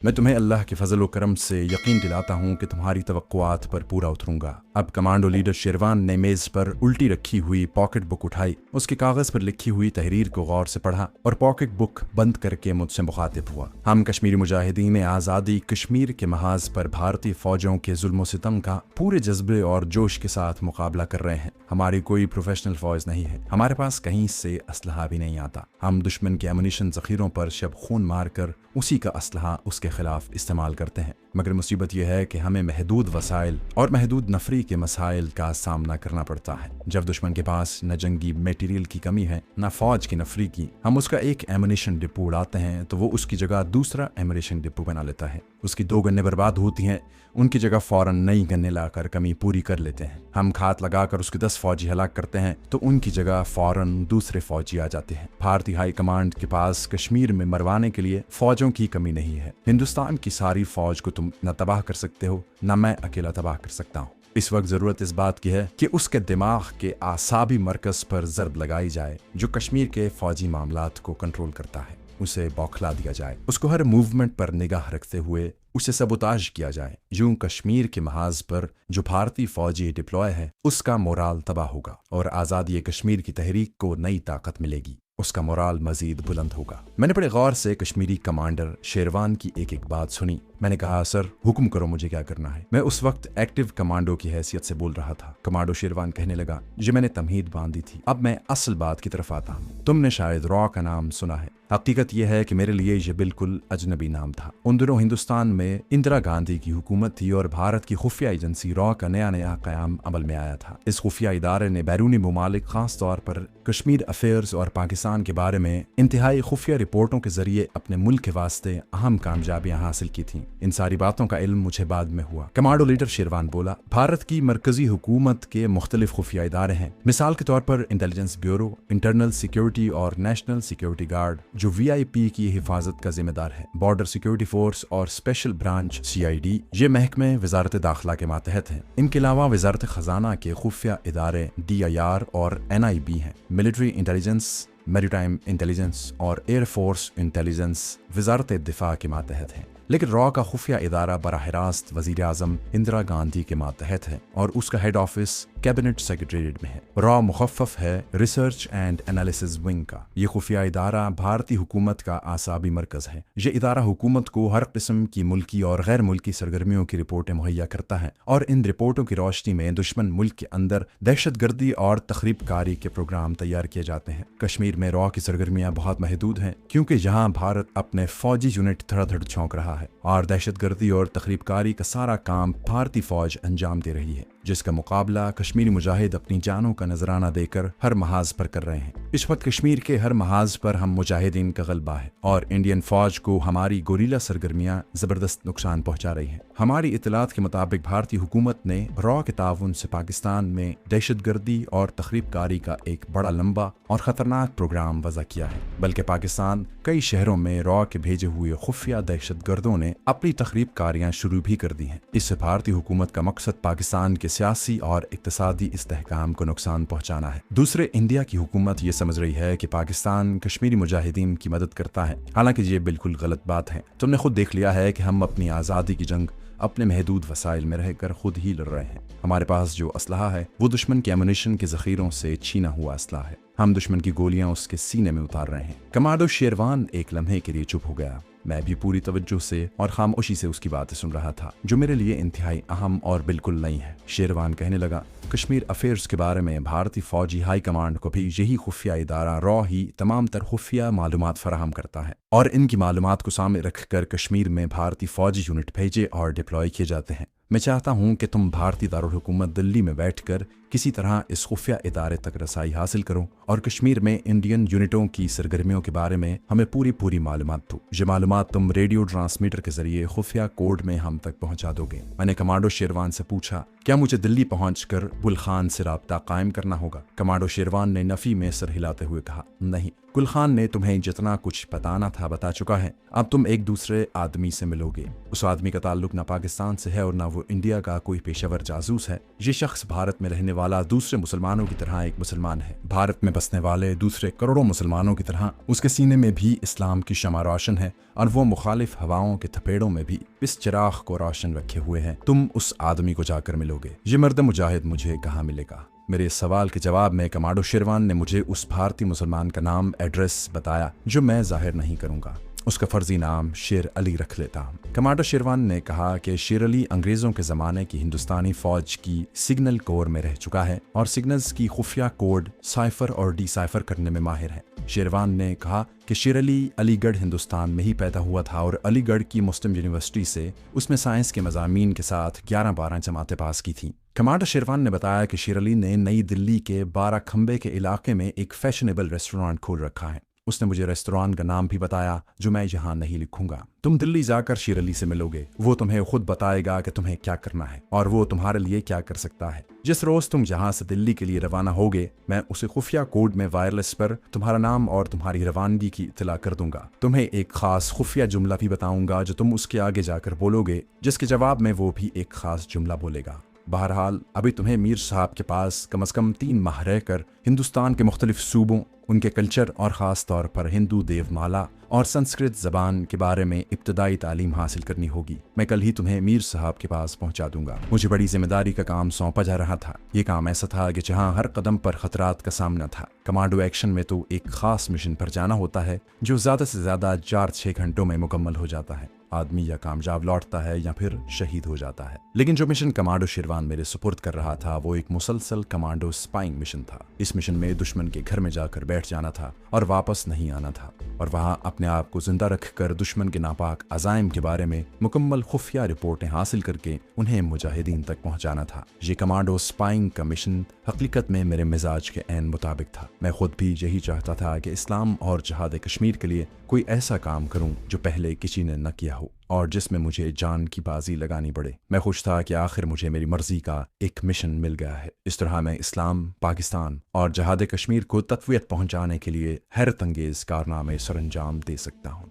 मैं तुम्हें अल्लाह के फजल व करम से यकीन दिलाता हूँ कि तुम्हारी तवक्कुआत पर पूरा उतरूंगा। अब कमांडो लीडर शेरवान ने मेज पर उल्टी रखी हुई पॉकेट बुक उठाई, उसके कागज पर लिखी हुई तहरीर को गौर से पढ़ा और पॉकेट बुक बंद करके मुझसे मुखातिब हुआ। हम कश्मीरी मुजाहिदीन आज़ादी कश्मीर के महाज पर भारतीय फौजों के जुल्म सितम का पूरे जज्बे और जोश के साथ मुकाबला कर रहे हैं। हमारी कोई प्रोफेशनल फौज नहीं है, हमारे पास कहीं से असलहा भी नहीं आता। हम दुश्मन के एमुनिशन जखीरों पर शब खून मारकर उसी का असलहा उसके खिलाफ इस्तेमाल करते हैं। मगर मुसीबत यह है कि हमें महदूद वसाइल और महदूद नफरी के मसाइल का सामना करना पड़ता है। जब दुश्मन के पास न जंगी मटेरियल की कमी है न फौज की नफरी की, हम उसका एक एमुनिशन डिपो उड़ाते हैं तो वो उसकी जगह दूसरा एमुनिशन डिपो बना लेता है। उसकी 2 गन्ने बर्बाद होती हैं, उनकी जगह फौरन नई गन्ने लाकर कमी पूरी कर लेते हैं। हम खात लगाकर उसके 10 फौजी हलाक करते हैं तो उनकी जगह फौरन दूसरे फौजी आ जाते हैं। भारतीय हाई कमांड के पास कश्मीर में मरवाने के लिए फौजों की कमी नहीं है। हिंदुस्तान की सारी फौज को तुम न तबाह कर सकते हो न मैं अकेला तबाह कर सकता हूँ। इस वक्त जरूरत इस बात की है कि उसके दिमाग के आसाबी मरकज पर जर्ब लगाई जाए जो कश्मीर के फौजी मामलात को कंट्रोल करता है। उसे बौखला दिया जाए, उसको हर मूवमेंट पर निगाह रखते हुए उसे सबोताज किया जाए। यूं कश्मीर के महाज पर जो भारतीय फौजी डिप्लॉय है उसका मोराल तबाह होगा और आज़ादी कश्मीर की तहरीक को नई ताकत मिलेगी, उसका मोराल मजीद बुलंद होगा। मैंने बड़े गौर से कश्मीरी कमांडर शेरवान की एक एक बात सुनी। मैंने कहा, सर हुक्म करो, मुझे क्या करना है। मैं उस वक्त एक्टिव कमांडो की हैसियत से बोल रहा था। कमांडो शेरवान कहने लगा, जो मैंने तमहीद बांधी थी। अब मैं असल बात की तरफ आता हूँ। तुमने शायद रॉ का नाम सुना है। हकीकत यह है कि मेरे लिए यह बिल्कुल अजनबी नाम था। उन दिनों हिंदुस्तान में इंदिरा गांधी की हुकूमत थी और भारत की खुफिया एजेंसी रॉ का नया नया क़याम अमल में आया था। इस खुफिया इदारे ने बैरूनी ममालिक, खास तौर पर कश्मीर अफेयर्स और पाकिस्तान के बारे में इंतहाई खुफिया रिपोर्टों के जरिए अपने मुल्क के वास्ते अहम कामयाबियां हासिल की थीं। इन सारी बातों का इल्म मुझे बाद में हुआ। कमांडो लीडर शेरवान बोला, भारत की मरकजी हुकूमत के मुख्तलिफ खुफिया इदारे हैं। मिसाल के तौर पर इंटेलिजेंस ब्यूरो, इंटरनल सिक्योरिटी और नेशनल सिक्योरिटी गार्ड जो VIP की हिफाजत का जिम्मेदार है, बॉर्डर सिक्योरिटी फोर्स और स्पेशल ब्रांच CID, ये महकमे वजारत दाखिला के मातहत हैं। इनके अलावा वजारत खजाना के खुफिया इदारे DIR और NIB हैं। मिलिट्री इंटेलिजेंस, मैरीटाइम इंटेलिजेंस और एयरफोर्स इंटेलिजेंस वजारत दिफा के मातहत हैं। लेकिन रॉ का खुफिया इदारा बराह रास्त वजीर आजम इंदिरा गांधी के मातहत है और उसका हेड ऑफिस कैबिनेट सेक्रेटेरिएट में है। रॉ मुखफ़फ़ है रिसर्च एंड एनालिसिस विंग का। ये खुफिया इदारा भारतीय हुकूमत का आसाबी मरकज़ है। ये इदारा हुकूमत को हर किस्म की मुल्की और गैर मुल्की सरगर्मियों की रिपोर्टें मुहैया करता है और इन रिपोर्टों की रोशनी में दुश्मन मुल्क के अंदर दहशत गर्दी और तखरीबकारी के प्रोग्राम तैयार किए जाते हैं। कश्मीर में रॉ की सरगर्मियाँ बहुत महदूद हैं क्योंकि यहाँ भारत अपने फौजी यूनिट धड़ाधड़ झोंक रहा है और दहशत गर्दी और तखरीबकारी का सारा काम भारतीय फौज अंजाम दे रही है, जिसका मुकाबला कश्मीरी मुजाहिद अपनी जानों का नजराना देकर हर महाज पर कर रहे हैं। इस वक्त कश्मीर के हर महाज पर हम मुजाहिदीन का गलबा है और इंडियन फौज को हमारी गोरीला सरगर्मियां जबरदस्त नुकसान पहुंचा रही हैं। हमारी इतलात के मुताबिक भारतीय हुकूमत ने रॉ के ताउन से पाकिस्तान में दहशत गर्दी और तखरीबकारी का एक बड़ा लंबा और खतरनाक प्रोग्राम वज़ा किया है। बल्कि पाकिस्तान कई शहरों में रॉ के भेजे हुए खुफिया दहशत गर्दों ने अपनी तखरीबकारियां शुरू भी कर दी हैं। इससे भारतीय हुकूमत का मकसद पाकिस्तान के सियासी और इक्तिसादी इस्तेहकाम को नुकसान पहुंचाना है। दूसरे, इंडिया की हुकूमत ये समझ रही है कि पाकिस्तान कश्मीरी मुजाहिदीन की मदद करता है, हालांकि ये बिल्कुल गलत बात है। तुमने खुद देख लिया है कि हम अपनी आज़ादी की जंग अपने महदूद वसाइल में रहकर खुद ही लड़ रहे हैं। हमारे पास जो असलहा है वो दुश्मन के एमुनिशन के जखीरों से छीना हुआ असलहा है। हम दुश्मन की गोलियां उसके सीने में उतार रहे हैं। कमांडो शेरवान एक लम्हे के लिए चुप हो गया। मैं भी पूरी तवज्जो से और खामोशी से उसकी बातें सुन रहा था, जो मेरे लिए इंतहाई अहम और बिल्कुल नई है। शेरवान कहने लगा, कश्मीर अफेयर्स के बारे में भारतीय फौजी हाई कमांड को भी यही खुफिया इदारा रॉ ही तमाम तर खुफिया मालूमात फराहम करता है और इनकी मालूमात को सामने रखकर कश्मीर में भारतीय फौजी यूनिट भेजे और डिप्लॉय किए जाते हैं। मैं चाहता हूं कि तुम भारतीय दारुल हुकूमत दिल्ली में बैठकर किसी तरह इस खुफिया इदारे तक रसाई हासिल करो और कश्मीर में इंडियन यूनिटों की सरगर्मियों के बारे में हमें पूरी मालूमात दो। ये मालूमात तुम रेडियो ट्रांसमीटर के जरिए खुफिया कोड में हम तक पहुंचा दोगे। मैंने कमांडो शेरवान से पूछा, क्या मुझे दिल्ली पहुंचकर गुल खान से राब्ता कायम करना होगा? कमांडो शेरवान ने नफी में सर हिलाते हुए कहा, नहीं, गुल खान ने तुम्हें जितना कुछ बताना था बता चुका है। अब तुम एक दूसरे आदमी से मिलोगे। उस आदमी का ताल्लुक ना पाकिस्तान से है और ना वो इंडिया का कोई पेशेवर जासूस है। ये शख्स भारत में रहने वाला दूसरे मुसलमानों की तरह एक मुसलमान है। भारत में बसने वाले दूसरे करोड़ों मुसलमानों की तरह उसके सीने में भी इस्लाम की शमा रोशन है और वो मुखालिफ हवाओं के थपेड़ों में भी इस चिराग को रोशन रखे हुए हैं। तुम उस आदमी को जाकर मिलोगे। ये मर्द मुजाहिद मुझे कहाँ मिलेगा? मेरे इस सवाल के जवाब में कमांडो शेरवान ने मुझे उस भारतीय मुसलमान का नाम, एड्रेस बताया जो मैं जाहिर नहीं करूंगा। उसका फर्जी नाम शेर अली रख लेता हूं। कमांडो शेरवान ने कहा कि शेर अली अंग्रेजों के जमाने की हिंदुस्तानी फौज की सिग्नल कोर में रह चुका है और सिग्नल्स की खुफिया कोड साइफर और डिसाइफर करने में माहिर है। शेरवान ने कहा कि शेर अली अलीगढ़ हिंदुस्तान में ही पैदा हुआ था और अलीगढ़ की मुस्लिम यूनिवर्सिटी से उसमें साइंस के मज़ामीन के साथ 11-12 जमातें पास की थीं। कमांडो शेरवान ने बताया कि शेर अली ने नई दिल्ली के 12 खंबे के इलाके में एक फैशनेबल रेस्टोरेंट खोल रखा है। उसने मुझे रेस्टोरेंट का नाम भी बताया जो मैं यहाँ नहीं लिखूंगा। तुम दिल्ली जाकर शेर अली से मिलोगे। वो तुम्हें खुद बताएगा कि तुम्हें क्या करना है और वो तुम्हारे लिए क्या कर सकता है। जिस रोज तुम यहाँ से दिल्ली के लिए रवाना होगे, मैं उसे खुफिया कोड में वायरलेस पर तुम्हारा नाम और तुम्हारी रवानगी की इत्तला कर दूंगा। तुम्हें एक खास खुफिया जुमला भी बताऊंगा जो तुम उसके आगे जाकर बोलोगे, जिसके जवाब में वो भी एक खास जुमला बोलेगा। बहरहाल अभी तुम्हें मीर साहब के पास कम से कम 3 माह रहकर हिंदुस्तान के मुख्तलिफ सूबों, उनके कल्चर और ख़ास तौर पर हिंदू देवमाला और संस्कृत ज़बान के बारे में इब्तदाई तालीम हासिल करनी होगी। मैं कल ही तुम्हें मीर साहब के पास पहुंचा दूंगा। मुझे बड़ी जिम्मेदारी का काम सौंपा जा रहा था। ये काम ऐसा था कि जहां हर कदम पर खतरात का सामना था। कमांडो एक्शन में तो एक खास मिशन पर जाना होता है जो ज़्यादा से ज़्यादा 4-6 घंटों में मुकम्मल हो जाता है। आदमी या कामयाब लौटता है या फिर शहीद हो जाता है। लेकिन जो मिशन कमांडो शेरवान मेरे सुपुर्द कर रहा था वो एक मुसलसल कमांडो स्पाइंग मिशन था। इस मिशन में दुश्मन के घर में जाकर बैठ जाना था और वापस नहीं आना था और वहां अपने आप को जिंदा रखकर दुश्मन के नापाक अजाइम के बारे में मुकम्मल खुफिया रिपोर्टें हासिल करके उन्हें मुजाहिदीन तक पहुंचाना था। ये कमांडो स्पाइंग का मिशन हकीकत में मेरे मिजाज के ऐन मुताबिक था। मैं खुद भी यही चाहता था कि इस्लाम और जहाद कश्मीर के लिए कोई ऐसा काम करूं जो पहले किसी ने न किया हो और जिसमें मुझे जान की बाजी लगानी पड़े। मैं खुश था कि आखिर मुझे मेरी मर्जी का एक मिशन मिल गया है। इस तरह मैं इस्लाम, पाकिस्तान और जहाद कश्मीर को तक़वियत पहुंचाने के लिए हैरत अंगेज कारनामे सरअंजाम दे सकता हूं।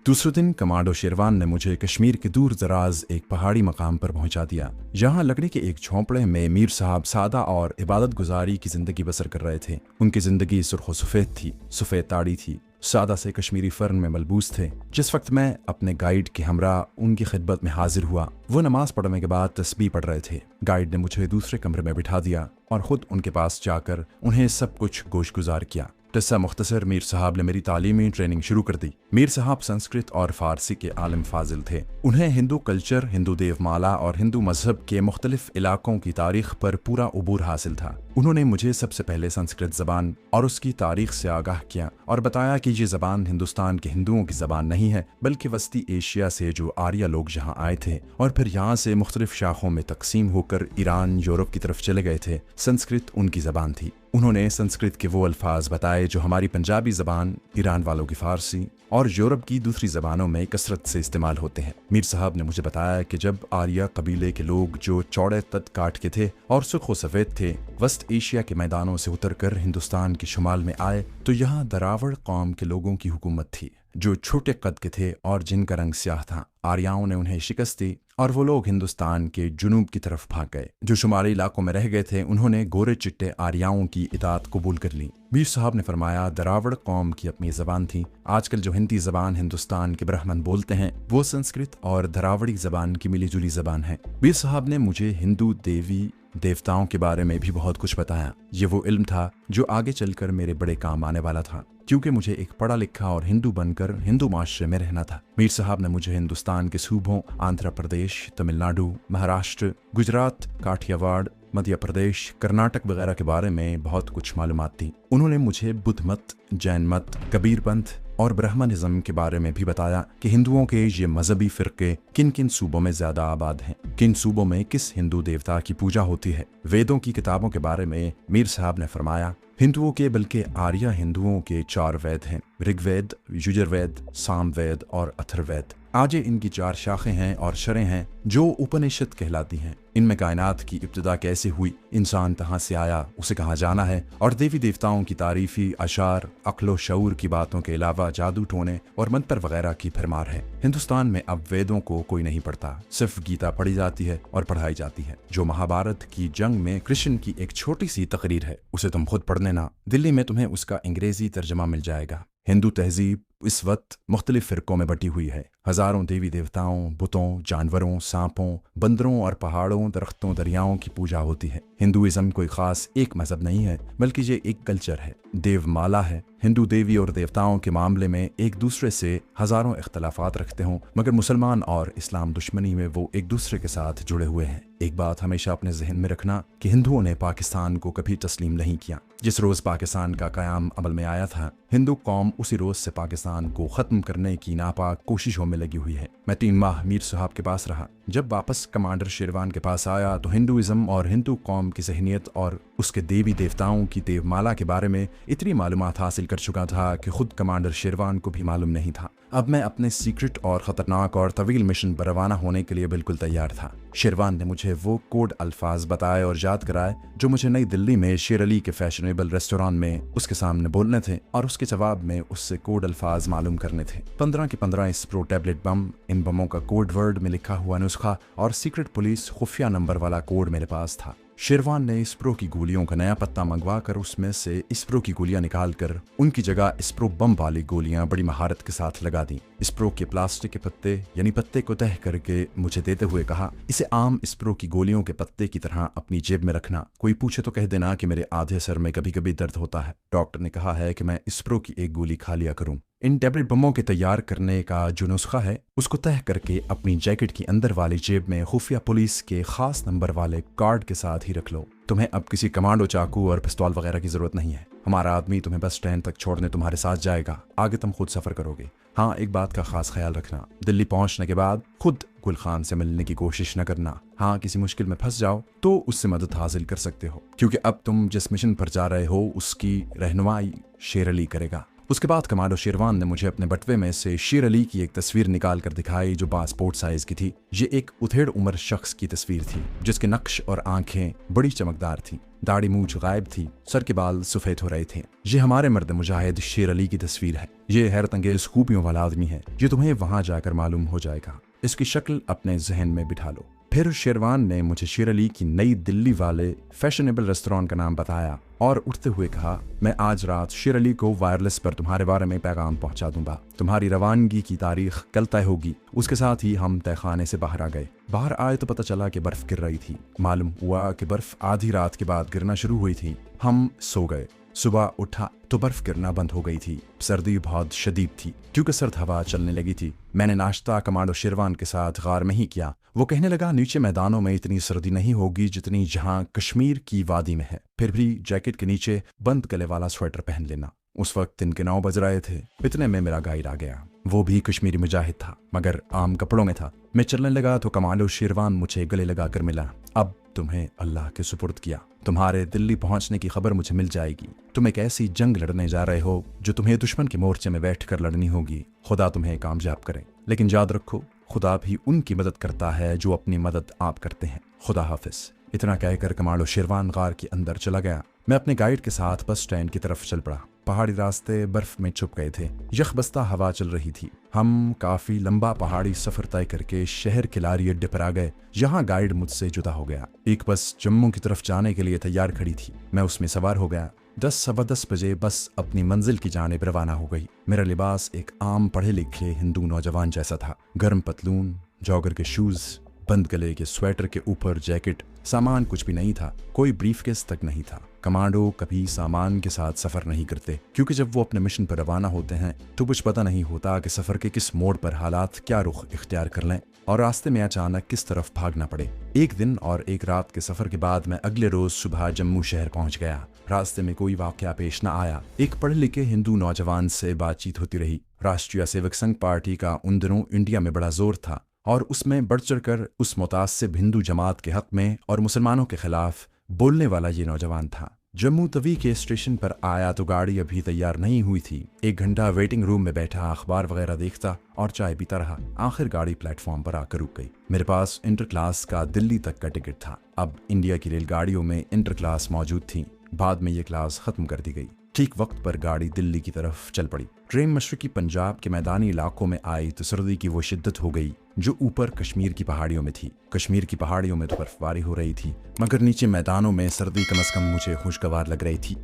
दूसरे दिन कमांडो शेरवान ने मुझे कश्मीर के दूर दराज एक पहाड़ी मकाम पर पहुंचा दिया। यहाँ लकड़ी के एक झोंपड़े में मीर साहब सादा और इबादत गुजारी की जिंदगी बसर कर रहे थे। उनकी जिंदगी सुर्ख सफ़ेद थी, सफ़ेद ताड़ी थी, सादा से कश्मीरी फर्न में मलबूस थे। जिस वक्त मैं अपने गाइड के हमरा उनकी खिदमत में हाजिर हुआ, वो नमाज पढ़ने के बाद तस्बीह पढ़ रहे थे। गाइड ने मुझे दूसरे कमरे में बिठा दिया और खुद उनके पास जाकर उन्हें सब कुछ गोशगुजार किया। किस्सा मुख्तसर, मीर साहब ने मेरी तालीमी ट्रेनिंग शुरू कर दी। मीर साहब संस्कृत और फारसी के आलिम फाजिल थे। उन्हें हिंदू कल्चर, हिंदू देवमाला और हिंदू मजहब के मुख्तलिफ इलाकों की तारीख पर पूरा उबूर हासिल था। उन्होंने मुझे सबसे पहले संस्कृत जबान और उसकी तारीख से आगाह किया और बताया कि ये जबान हिंदुस्तान के हिंदुओं की जबान नहीं है, बल्कि वस्ती एशिया से जो आर्य लोग यहाँ आए थे और फिर यहाँ से मुख्तलिफ शाखों में तकसीम होकर ईरान, यूरोप की तरफ चले गए थे, संस्कृत उनकी जबान थी। उन्होंने संस्कृत के वो अल्फाज बताए जो हमारी पंजाबी जबान, ईरान वालों की फारसी और यूरोप की दूसरी जबानों में कसरत से इस्तेमाल होते हैं। मीर साहब ने मुझे बताया कि जब आर्या कबीले के लोग जो चौड़े तट काट के थे और सुर्ख सफ़ेद थे, वेस्ट एशिया के मैदानों से उतरकर हिंदुस्तान के शुमाल में आए तो यहाँ दरावड़ कौम के लोगों की हुकूमत थी जो छोटे कद के थे और जिनका रंग स्याह था। आर्याओं ने उन्हें शिकस्त दी और वो लोग हिंदुस्तान के जुनूब की तरफ भाग गए। जो शुमाली इलाकों में रह गए थे उन्होंने गोरे चिट्टे आर्याओं की इताअत कबूल कर ली। मीर साहब ने फरमाया, दरावड़ कौम की अपनी जबान थी। आजकल जो हिंदी जबान हिंदुस्तान के ब्राह्मण बोलते हैं वो संस्कृत और दरावड़ी जबान की मिली जुली जबान है। मीर साहब ने मुझे हिंदू देवी देवताओं के बारे में भी बहुत कुछ बताया। ये वो इल्म था जो आगे चलकर मेरे बड़े काम आने वाला था, क्योंकि मुझे एक पढ़ा लिखा और हिंदू बनकर हिंदू माशरे में रहना था। मीर साहब ने मुझे हिंदुस्तान के सूबों आंध्र प्रदेश, तमिलनाडु, महाराष्ट्र, गुजरात, काठियावाड़, मध्य प्रदेश, कर्नाटक वगैरह के बारे में बहुत कुछ मालूमात दी। उन्होंने मुझे बुद्ध मत, जैन मत, कबीर पंथ और ब्राह्मणिज्म के बारे में भी बताया कि हिंदुओं के ये मजहबी फिरके किन किन सूबों में ज्यादा आबाद हैं, किन सूबों में किस हिंदू देवता की पूजा होती है। वेदों की किताबों के बारे में मीर साहब ने फरमाया, हिंदुओं के बल्कि आर्य हिंदुओं के 4 वेद हैं, ऋग्वेद, यजुर्वेद, सामवेद और अथर्ववेद। आज ये इनकी 4 शाखें हैं और शरें हैं जो उपनिषद कहलाती हैं। इनमें कायनात की इब्तिदा कैसे हुई, इंसान कहाँ से आया, उसे कहाँ जाना है, और देवी देवताओं की तारीफी अशार, अक्लो शऊर की बातों के अलावा जादू टोने और मंत्र वगैरह की भरमार है। हिंदुस्तान में अब वेदों को कोई नहीं पढ़ता, सिर्फ गीता पढ़ी जाती है और पढ़ाई जाती है। जो महाभारत की जंग में कृष्ण की एक छोटी सी तकरीर है, उसे तुम खुद पढ़ लेना। दिल्ली में तुम्हें उसका अंग्रेजी तर्जमा मिल जाएगा। हिंदू तहजीब इस वक्त मुख्तलिफ फ़िरकों में बटी हुई है। हज़ारों देवी देवताओं, बुतों, जानवरों, सांपों, बंदरों और पहाड़ों, दरख्तों, दरियाओं की पूजा होती है। हिंदुइज्म कोई ख़ास एक मज़हब नहीं है, बल्कि ये एक कल्चर है, देवमाला है। हिंदू देवी और देवताओं के मामले में एक दूसरे से हज़ारों इख्तलाफात रखते हों, मगर मुसलमान और इस्लाम दुश्मनी में वो एक दूसरे के साथ जुड़े हुए हैं। एक बात हमेशा अपने जहन में रखना कि हिंदुओं ने पाकिस्तान को कभी तस्लीम नहीं किया। जिस रोज़ पाकिस्तान का क़याम अमल में आया था, हिंदू कौम उसी रोज़ से पाकिस्तान को ख़त्म करने की नापाक कोशिशों में लगी हुई है। मैं 3 माह मीर साहब के पास रहा। जब वापस कमांडर शेरवान के पास आया तो हिंदुइज्म और हिंदू कौम की ज़हनियत और उसके देवी देवताओं की देवमाला के बारे में इतनी मालूमात हासिल कर चुका था कि खुद कमांडर शेरवान को भी मालूम नहीं था। अब मैं अपने सीक्रेट और ख़तरनाक और तवील मिशन पर रवाना होने के लिए बिल्कुल तैयार था। शेरवान ने मुझे वो कोड अल्फाज बताए और याद कराए जो मुझे नई दिल्ली में शेर अली के फैशनेबल रेस्टोरेंट में उसके सामने बोलने थे, और उसके जवाब में उससे कोड अल्फाज मालूम करने थे। 15 के 15 स्प्रो टैबलेट बम, इन बमों का कोड वर्ड में लिखा हुआ नुस्खा और सीक्रेट पुलिस खुफिया नंबर वाला कोड मेरे पास था। शेरवान ने स्प्रो की गोलियों का नया पत्ता मंगवा कर उसमें से स्प्रो की गोलियां निकाल कर उनकी जगह स्प्रो बम वाली गोलियां बड़ी महारत के साथ लगा दी। स्प्रो के प्लास्टिक के पत्ते यानी पत्ते को तह करके मुझे देते हुए कहा, इसे आम स्प्रो की गोलियों के पत्ते की तरह अपनी जेब में रखना। कोई पूछे तो कह देना कि मेरे आधे सर में कभी कभी दर्द होता है। डॉक्टर ने कहा है कि मैं स्प्रो की एक गोली खा लिया करूं। इन टैबलेट बमों के तैयार करने का जो नुस्खा है उसको तह करके अपनी जैकेट की अंदर वाली जेब में खुफिया पुलिस के खास नंबर वाले कार्ड के साथ ही रख लो। तुम्हें अब किसी कमांडो, चाकू और पिस्तौल वगैरह की जरूरत नहीं है। हमारा आदमी तुम्हें बस स्टैंड तक छोड़ने तुम्हारे साथ जाएगा। आगे तुम खुद सफर करोगे। हाँ, एक बात का खास ख्याल रखना, दिल्ली पहुंचने के बाद खुद गुल खान से मिलने की कोशिश न करना। हाँ, किसी मुश्किल में फंस जाओ तो उससे मदद हासिल कर सकते हो, क्योंकि अब तुम जिस मिशन पर जा रहे हो उसकी रहनुमाई शेर अली करेगा। उसके बाद कमांडो शेरवान ने मुझे अपने बटवे में से शेर अली की एक तस्वीर निकाल कर दिखाई जो पासपोर्ट साइज की थी। ये एक उथेड़ उम्र शख्स की तस्वीर थी जिसके नक्श और आंखें बड़ी चमकदार थी, दाढ़ी मूंछ गायब थी, सर के बाल सफेद हो रहे थे। ये हमारे मर्द मुजाहिद शेर अली की तस्वीर है। ये हैरत अंगेज खूबियों वाला आदमी है। ये तुम्हें वहां जाकर मालूम हो जाएगा। इसकी शक्ल अपने जहन में बिठा लो। फिर शेरवान ने मुझे शेर अली की नई दिल्ली वाले फैशनेबल रेस्टोरेंट का नाम बताया और उठते हुए कहा, मैं आज रात शेर अली को वायरलेस पर तुम्हारे बारे में पैगाम पहुंचा दूंगा। तुम्हारी रवानगी की तारीख कल तय होगी। उसके साथ ही हम तहखाने से बाहर आ गए। बाहर आए तो पता चला कि बर्फ गिर रही थी। मालूम हुआ कि बर्फ आधी रात के बाद गिरना शुरू हुई थी। हम सो गए। सुबह उठा तो बर्फ गिरना बंद हो गई थी। सर्दी बहुत शदीद थी क्योंकि सर्द हवा चलने लगी थी। मैंने नाश्ता कमांडो शेरवान के साथ गार में ही किया। वो कहने लगा, नीचे मैदानों में इतनी सर्दी नहीं होगी जितनी जहां कश्मीर की वादी में है। फिर भी जैकेट के नीचे बंद गले वाला स्वेटर पहन लेना। उस वक्त दिन के 9 बज रहे थे। इतने में मेरा गाइड आ गया। वो भी कश्मीरी मुजाहिद था मगर आम कपड़ों में था। मैं चलने लगा तो कमांडो शेरवान मुझे गले लगाकर मिला। अब तुम्हें अल्लाह के सुपुर्द किया। तुम्हारे दिल्ली पहुंचने की खबर मुझे मिल जाएगी। तुम एक ऐसी जंग लड़ने जा रहे हो जो तुम्हें दुश्मन के मोर्चे में बैठकर लड़नी होगी। खुदा तुम्हें कामयाब करे। लेकिन याद रखो, खुदा भी उनकी मदद करता है जो अपनी मदद आप करते हैं। खुदा हाफिज। इतना कहकर कमांडो शेरवान गार के अंदर चला गया। मैं अपने गाइड के साथ बस स्टैंड की तरफ चल पड़ा। पहाड़ी रास्ते बर्फ में छुप गए थे। यखबस्ता हवा चल रही थी। हम काफी लंबा पहाड़ी सफर तय करके शहर के लारी अड्डे पर आ गए। यहाँ गाइड मुझसे जुदा हो गया। एक बस जम्मू की तरफ जाने के लिए तैयार खड़ी थी। मैं उसमें सवार हो गया। 10 सवा 10 बजे बस अपनी मंजिल की जानिब रवाना हो गई। मेरा लिबास एक आम पढ़े लिखे हिंदू नौजवान जैसा था। गर्म पतलून, जॉगर के शूज, बंद गले के स्वेटर के ऊपर जैकेट। सामान कुछ भी नहीं था। कोई ब्रीफकेस तक नहीं था। कमांडो कभी सामान के साथ सफर नहीं करते क्योंकि जब वो अपने मिशन पर रवाना होते हैं तो कुछ पता नहीं होता कि सफर के किस मोड़ पर हालात क्या रुख इख्तियार कर लें और रास्ते में अचानक किस तरफ भागना पड़े। एक दिन और एक रात के सफर के बाद मैं अगले रोज सुबह जम्मू शहर पहुंच गया। रास्ते में कोई वाकया पेश न आया। एक पढ़े लिखे हिंदू नौजवान से बातचीत होती रही। राष्ट्रीय सेवक संघ पार्टी का उन दिनों इंडिया में बड़ा जोर था और उसमें बढ़ चढ़कर उस मुतासिब हिंदू जमात के हक में और मुसलमानों के खिलाफ बोलने वाला ये नौजवान था जम्मू तवी के स्टेशन पर आया तो गाड़ी अभी तैयार नहीं हुई थी। 1 घंटा वेटिंग रूम में बैठा अखबार वगैरह देखता और चाय पीता रहा। आखिर गाड़ी प्लेटफॉर्म पर आकर रुक गई। मेरे पास इंटर क्लास का दिल्ली तक का टिकट था। अब इंडिया की रेलगाड़ियों में इंटर क्लास मौजूद थी। बाद में ये क्लास खत्म कर दी गई। ठीक वक्त पर गाड़ी दिल्ली की तरफ चल पड़ी। ट्रेन मशरकी पंजाब के मैदानी इलाकों में आई तो सर्दी की वो शिद्दत हो गई जो ऊपर कश्मीर की पहाड़ियों में थी। कश्मीर की पहाड़ियों में तो बर्फबारी हो रही थी, मगर नीचे मैदानों में सर्दी कम से कम मुझे खुशगवार लग रही थी।